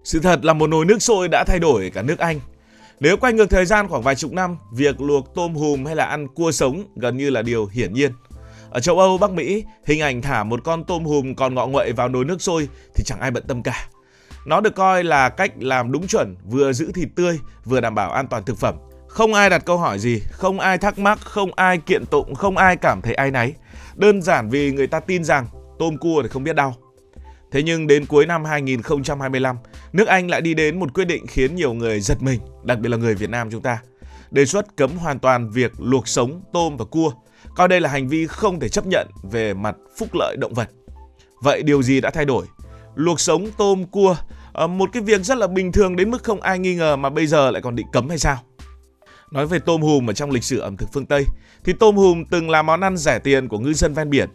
Sự thật là một nồi nước sôi đã thay đổi cả nước Anh. Nếu quay ngược thời gian khoảng vài chục năm, việc luộc tôm hùm hay là ăn cua sống gần như là điều hiển nhiên. Ở châu Âu, Bắc Mỹ, hình ảnh thả một con tôm hùm còn ngọ nguậy vào nồi nước sôi thì chẳng ai bận tâm cả. Nó được coi là cách làm đúng chuẩn, vừa giữ thịt tươi, vừa đảm bảo an toàn thực phẩm. Không ai đặt câu hỏi gì, không ai thắc mắc, không ai kiện tụng, không ai cảm thấy áy náy. Đơn giản vì người ta tin rằng tôm cua thì không biết đau. Thế nhưng đến cuối năm 2025, nước Anh lại đi đến một quyết định khiến nhiều người giật mình, đặc biệt là người Việt Nam chúng ta. Đề xuất cấm hoàn toàn việc luộc sống tôm và cua, coi đây là hành vi không thể chấp nhận về mặt phúc lợi động vật. Vậy điều gì đã thay đổi? Luộc sống tôm, cua, một cái việc rất là bình thường đến mức không ai nghi ngờ mà bây giờ lại còn định cấm hay sao? Nói về tôm hùm ở trong lịch sử ẩm thực phương Tây, thì tôm hùm từng là món ăn rẻ tiền của ngư dân ven biển.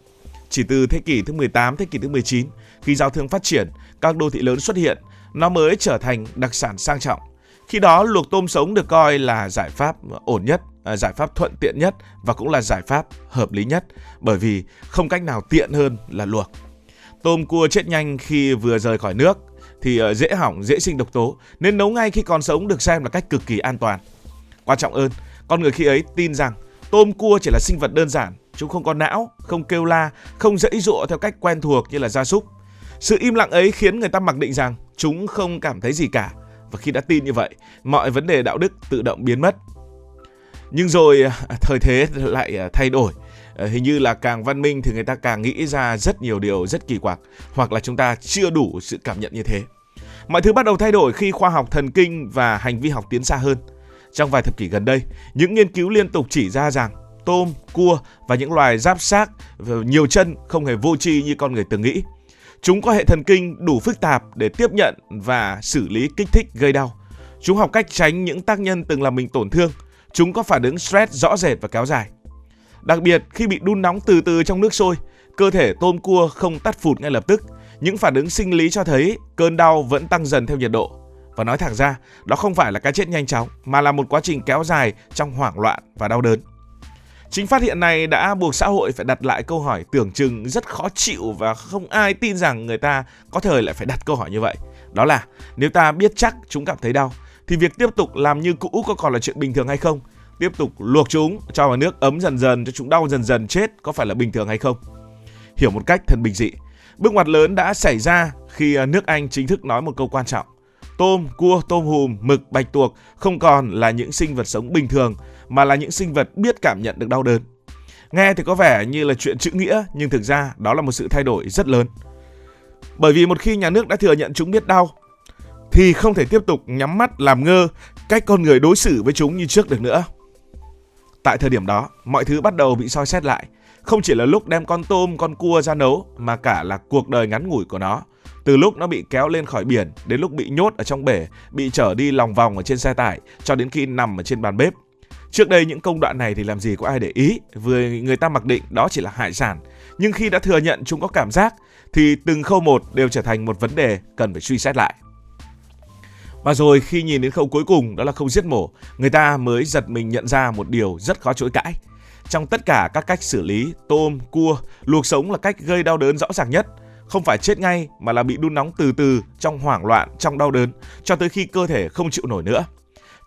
Chỉ từ thế kỷ thứ 18, thế kỷ thứ 19, khi giao thương phát triển, các đô thị lớn xuất hiện, nó mới trở thành đặc sản sang trọng. Khi đó, luộc tôm sống được coi là giải pháp ổn nhất, giải pháp thuận tiện nhất và cũng là giải pháp hợp lý nhất, bởi vì không cách nào tiện hơn là luộc. Tôm cua chết nhanh khi vừa rời khỏi nước thì dễ hỏng, dễ sinh độc tố, nên nấu ngay khi còn sống được xem là cách cực kỳ an toàn. Quan trọng hơn, con người khi ấy tin rằng tôm cua chỉ là sinh vật đơn giản, chúng không có não, không kêu la, không giãy giụa theo cách quen thuộc như là gia súc. Sự im lặng ấy khiến người ta mặc định rằng chúng không cảm thấy gì cả, và khi đã tin như vậy, mọi vấn đề đạo đức tự động biến mất. Nhưng rồi thời thế lại thay đổi. Hình như là càng văn minh thì người ta càng nghĩ ra rất nhiều điều rất kỳ quặc, hoặc là chúng ta chưa đủ sự cảm nhận như thế. Mọi thứ bắt đầu thay đổi khi khoa học thần kinh và hành vi học tiến xa hơn. Trong vài thập kỷ gần đây, những nghiên cứu liên tục chỉ ra rằng tôm, cua và những loài giáp xác nhiều chân không hề vô tri như con người từng nghĩ. Chúng có hệ thần kinh đủ phức tạp để tiếp nhận và xử lý kích thích gây đau. Chúng học cách tránh những tác nhân từng làm mình tổn thương. Chúng có phản ứng stress rõ rệt và kéo dài. Đặc biệt, khi bị đun nóng từ từ trong nước sôi, cơ thể tôm cua không tắt phụt ngay lập tức. Những phản ứng sinh lý cho thấy cơn đau vẫn tăng dần theo nhiệt độ. Và nói thẳng ra, đó không phải là cái chết nhanh chóng, mà là một quá trình kéo dài trong hoảng loạn và đau đớn. Chính phát hiện này đã buộc xã hội phải đặt lại câu hỏi tưởng chừng rất khó chịu và không ai tin rằng người ta có thời lại phải đặt câu hỏi như vậy. Đó là, nếu ta biết chắc chúng cảm thấy đau, thì việc tiếp tục làm như cũ có còn là chuyện bình thường hay không? Tiếp tục luộc chúng, cho vào nước ấm dần dần cho chúng đau dần dần chết có phải là bình thường hay không? Hiểu một cách thật bình dị, bước ngoặt lớn đã xảy ra khi nước Anh chính thức nói một câu quan trọng. Tôm, cua, tôm hùm, mực, bạch tuộc không còn là những sinh vật sống bình thường, mà là những sinh vật biết cảm nhận được đau đớn. Nghe thì có vẻ như là chuyện chữ nghĩa, nhưng thực ra đó là một sự thay đổi rất lớn. Bởi vì một khi nhà nước đã thừa nhận chúng biết đau, thì không thể tiếp tục nhắm mắt làm ngơ cách con người đối xử với chúng như trước được nữa. Tại thời điểm đó, mọi thứ bắt đầu bị soi xét lại. Không chỉ là lúc đem con tôm, con cua ra nấu, mà cả là cuộc đời ngắn ngủi của nó. Từ lúc nó bị kéo lên khỏi biển, đến lúc bị nhốt ở trong bể, bị chở đi lòng vòng ở trên xe tải, cho đến khi nằm ở trên bàn bếp. Trước đây những công đoạn này thì làm gì có ai để ý, vì người ta mặc định đó chỉ là hải sản. Nhưng khi đã thừa nhận chúng có cảm giác, thì từng khâu một đều trở thành một vấn đề cần phải suy xét lại. Và rồi khi nhìn đến khâu cuối cùng, đó là khâu giết mổ, người ta mới giật mình nhận ra một điều rất khó chối cãi. Trong tất cả các cách xử lý, tôm, cua, luộc sống là cách gây đau đớn rõ ràng nhất. Không phải chết ngay mà là bị đun nóng từ từ trong hoảng loạn, trong đau đớn, cho tới khi cơ thể không chịu nổi nữa.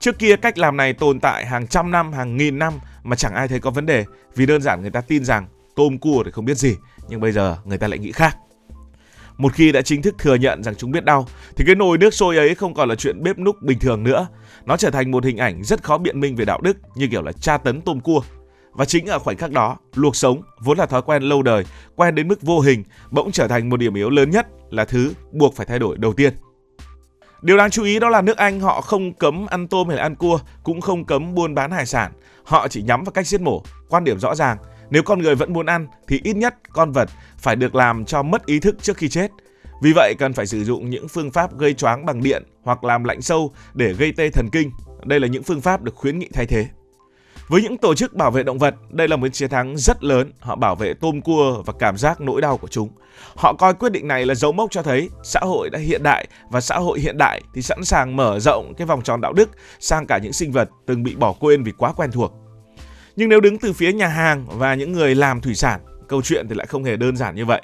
Trước kia cách làm này tồn tại hàng trăm năm, hàng nghìn năm mà chẳng ai thấy có vấn đề, vì đơn giản người ta tin rằng tôm cua thì không biết gì, nhưng bây giờ người ta lại nghĩ khác. Một khi đã chính thức thừa nhận rằng chúng biết đau, thì cái nồi nước sôi ấy không còn là chuyện bếp núc bình thường nữa. Nó trở thành một hình ảnh rất khó biện minh về đạo đức, như kiểu là tra tấn tôm cua. Và chính ở khoảnh khắc đó, luộc sống, vốn là thói quen lâu đời, quen đến mức vô hình, bỗng trở thành một điểm yếu lớn nhất, là thứ buộc phải thay đổi đầu tiên. Điều đáng chú ý đó là nước Anh họ không cấm ăn tôm hay là ăn cua, cũng không cấm buôn bán hải sản. Họ chỉ nhắm vào cách giết mổ. Quan điểm rõ ràng, nếu con người vẫn muốn ăn thì ít nhất con vật phải được làm cho mất ý thức trước khi chết. Vì vậy cần phải sử dụng những phương pháp gây choáng bằng điện hoặc làm lạnh sâu để gây tê thần kinh. Đây là những phương pháp được khuyến nghị thay thế. Với những tổ chức bảo vệ động vật, đây là một chiến thắng rất lớn. Họ bảo vệ tôm cua và cảm giác nỗi đau của chúng. Họ coi quyết định này là dấu mốc cho thấy xã hội đã hiện đại, và xã hội hiện đại thì sẵn sàng mở rộng cái vòng tròn đạo đức sang cả những sinh vật từng bị bỏ quên vì quá quen thuộc. Nhưng nếu đứng từ phía nhà hàng và những người làm thủy sản, câu chuyện thì lại không hề đơn giản như vậy.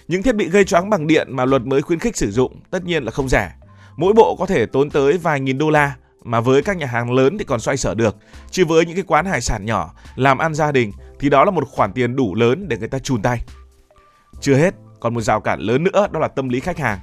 Những thiết bị gây choáng bằng điện mà luật mới khuyến khích sử dụng tất nhiên là không rẻ. Mỗi bộ có thể tốn tới vài nghìn đô la, mà với các nhà hàng lớn thì còn xoay sở được. Chứ với những cái quán hải sản nhỏ, làm ăn gia đình thì đó là một khoản tiền đủ lớn để người ta chùn tay. Chưa hết, còn một rào cản lớn nữa, đó là tâm lý khách hàng.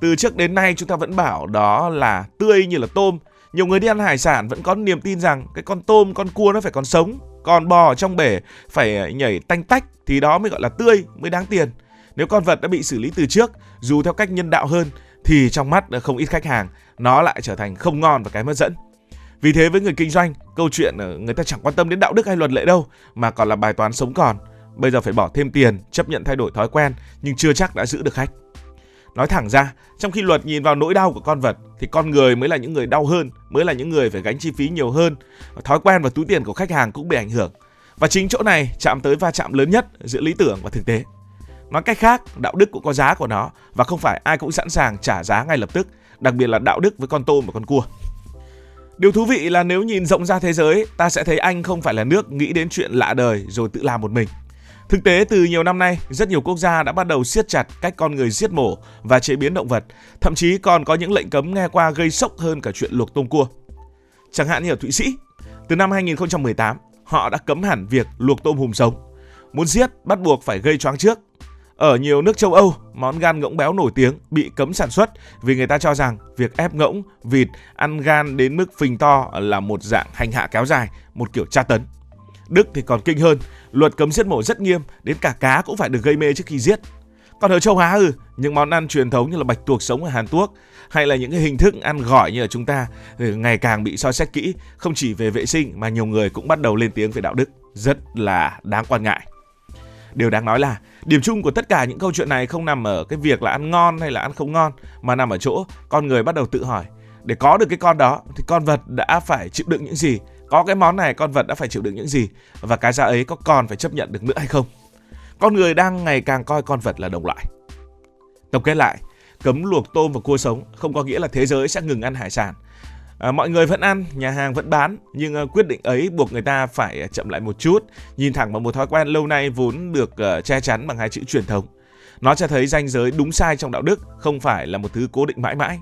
Từ trước đến nay chúng ta vẫn bảo đó là tươi như là tôm. Nhiều người đi ăn hải sản vẫn có niềm tin rằng cái con tôm, con cua nó phải còn sống, còn bò ở trong bể phải nhảy tanh tách thì đó mới gọi là tươi, mới đáng tiền. Nếu con vật đã bị xử lý từ trước, dù theo cách nhân đạo hơn, thì trong mắt không ít khách hàng nó lại trở thành không ngon và cái mất dẫn. Vì thế với người kinh doanh, câu chuyện người ta chẳng quan tâm đến đạo đức hay luật lệ đâu, mà còn là bài toán sống còn. Bây giờ phải bỏ thêm tiền, chấp nhận thay đổi thói quen, nhưng chưa chắc đã giữ được khách. Nói thẳng ra, trong khi luật nhìn vào nỗi đau của con vật thì con người mới là những người đau hơn, mới là những người phải gánh chi phí nhiều hơn. Thói quen và túi tiền của khách hàng cũng bị ảnh hưởng. Và chính chỗ này chạm tới va chạm lớn nhất giữa lý tưởng và thực tế. Nói cách khác, đạo đức cũng có giá của nó và không phải ai cũng sẵn sàng trả giá ngay lập tức, đặc biệt là đạo đức với con tôm và con cua. Điều thú vị là nếu nhìn rộng ra thế giới, ta sẽ thấy Anh không phải là nước nghĩ đến chuyện lạ đời rồi tự làm một mình. Thực tế, từ nhiều năm nay, rất nhiều quốc gia đã bắt đầu siết chặt cách con người giết mổ và chế biến động vật, thậm chí còn có những lệnh cấm nghe qua gây sốc hơn cả chuyện luộc tôm cua. Chẳng hạn như ở Thụy Sĩ, từ năm 2018, họ đã cấm hẳn việc luộc tôm hùm sống. Muốn giết, bắt buộc phải gây choáng trước. Ở nhiều nước châu Âu, món gan ngỗng béo nổi tiếng bị cấm sản xuất vì người ta cho rằng việc ép ngỗng, vịt, ăn gan đến mức phình to là một dạng hành hạ kéo dài, một kiểu tra tấn. Đức thì còn kinh hơn, luật cấm giết mổ rất nghiêm, đến cả cá cũng phải được gây mê trước khi giết. Còn ở châu Á những món ăn truyền thống như là bạch tuộc sống ở Hàn Quốc hay là những cái hình thức ăn gỏi như ở chúng ta ngày càng bị soi xét kỹ, không chỉ về vệ sinh mà nhiều người cũng bắt đầu lên tiếng về đạo đức, rất là đáng quan ngại. Điều đáng nói là điểm chung của tất cả những câu chuyện này không nằm ở cái việc là ăn ngon hay là ăn không ngon, mà nằm ở chỗ con người bắt đầu tự hỏi, để có được cái con đó thì con vật đã phải chịu đựng những gì, có cái món này con vật đã phải chịu đựng những gì, và cái giá ấy có còn phải chấp nhận được nữa hay không. Con người đang ngày càng coi con vật là đồng loại. Tổng kết lại, cấm luộc tôm và cua sống không có nghĩa là thế giới sẽ ngừng ăn hải sản. Mọi người vẫn ăn, nhà hàng vẫn bán, nhưng quyết định ấy buộc người ta phải chậm lại một chút, nhìn thẳng vào một thói quen lâu nay vốn được che chắn bằng hai chữ truyền thống. Nó cho thấy ranh giới đúng sai trong đạo đức không phải là một thứ cố định mãi mãi.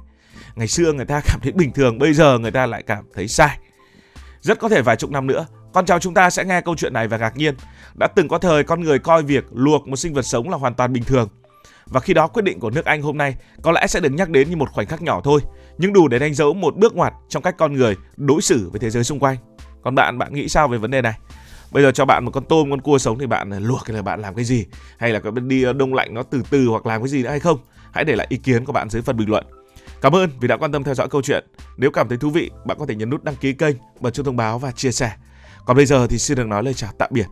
Ngày xưa người ta cảm thấy bình thường, bây giờ người ta lại cảm thấy sai. Rất có thể vài chục năm nữa, con cháu chúng ta sẽ nghe câu chuyện này và ngạc nhiên. Đã từng có thời con người coi việc luộc một sinh vật sống là hoàn toàn bình thường. Và khi đó quyết định của nước Anh hôm nay có lẽ sẽ được nhắc đến như một khoảnh khắc nhỏ thôi, nhưng đủ để đánh dấu một bước ngoặt trong cách con người đối xử với thế giới xung quanh. Còn bạn nghĩ sao về vấn đề này? Bây giờ cho bạn một con tôm, con cua sống thì bạn luộc hay là bạn làm cái gì? Hay là có đi đông lạnh nó từ từ hoặc làm cái gì nữa hay không? Hãy để lại ý kiến của bạn dưới phần bình luận. Cảm ơn vì đã quan tâm theo dõi câu chuyện. Nếu cảm thấy thú vị, bạn có thể nhấn nút đăng ký kênh, bật chuông thông báo và chia sẻ. Còn bây giờ thì xin được nói lời chào tạm biệt.